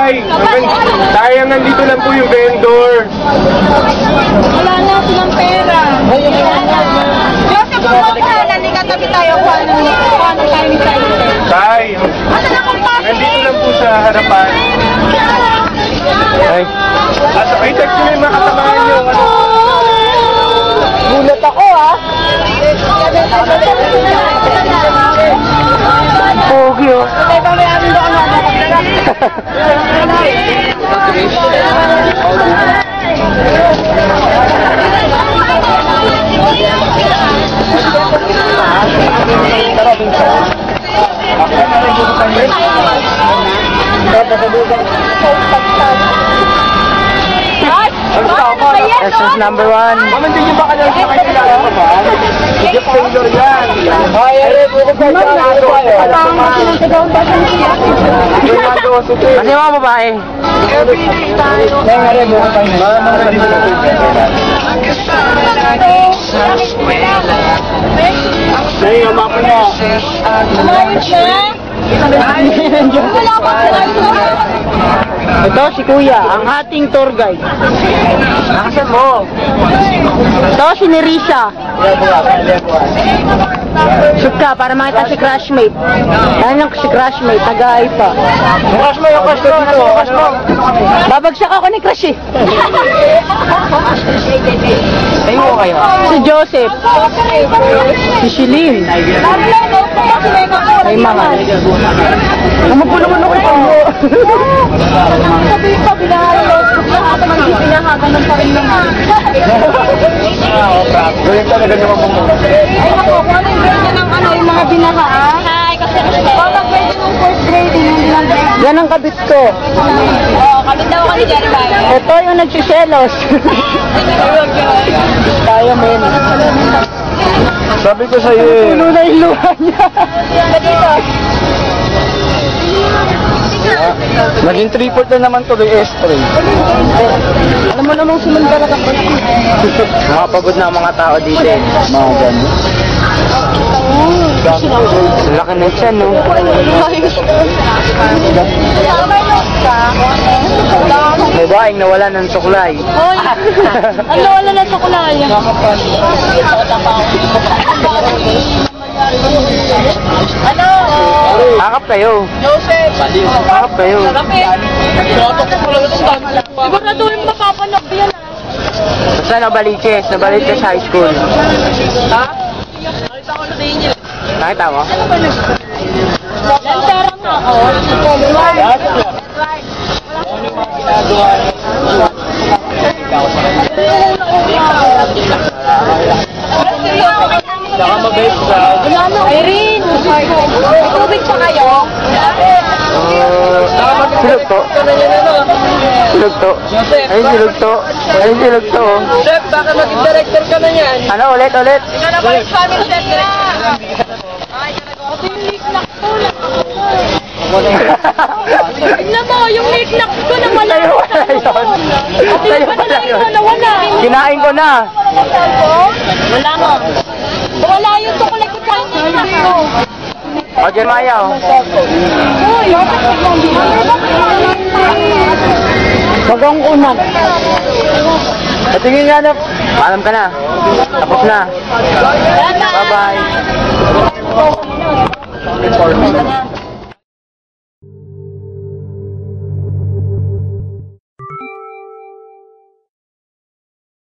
Tay, sayang nandito lang po yung vendor. Wala na silang pera. Joseph, kung makahalan, ikatabi tayo kung ano tayo ni Tay. Tay, nandito lang po sa harapan. Ay, text nyo yung mga kasamahan nyo. Gulat ako, ha? Pogi, oh. Tay, ba may amin doon ako? This is number 1. Mama, hindi nyo ba kanya sa kakilala ko ba? Sige, vendor yan. Ay, buko pa siya. Ano yung mga babae? Ay, umapa na. Ito si Kuya, ang ating tour guide. Nakasan mo? Ito si Nerissa. Shoot ka para makita si crushmate. Yan yung si crushmate, taga-IPA. Yung crush mo, yung crush mo. Yung crush mo. Babagsak ako ni crush eh. Tayo mo kayo. Si Joseph. Si Shilin. Ay mga. Naman ako ito. Sabi ko, pinahagan ng parin naman. Galing talaga naman mo. Ay, ako, kung ano yung grade ng ano, yung mga binahaan. Ay, kasi kapag grade ng first grade, hindi lang grade. Yan ang kabit ko. Oo, kabit daw kami dyan ba? Ito yung nagsiselos. Kaya mo yun. Sabi ko sa'yo eh. Puno na yung luha niya. Dito. Naging 3-4 na naman tuloy S3. Alam mo namang sumanda na kapag. Mga pagod na mga tao dito eh. Mga gano'n. Laki na siya, no? May baing nawala ng suklay. Hoy! Ano wala na sa kulay? Ano? Akap kayo. Joseph! Akap kayo. Siguraduhin mapapanap yan ah. Basta nabaliches. Nabaliches high school. Ha? Nakita ko na din yun. Nakita mo? Lansara mo ako. Saka mabait sa... Irene! May tubig pa kayo? Silog to. Silog to. Ayun silog to. Ayun silog to. Chef, baka maging director ka na yan. Ano ulit? Ikaw na ba yung family chef na yan? Ay, kasi yung leak-knock ko na. Tignan mo, yung leak-knock ko na wala. Kasi yung panayin mo na wala. Kinain ko na. Wala mo. Wala yung tukulay ko tayo ng leak-knock ko. O, Jeremiah, o. Uy, Bagang unan. Patingin nga na. Alam ka na. Tapos na. Bye-bye.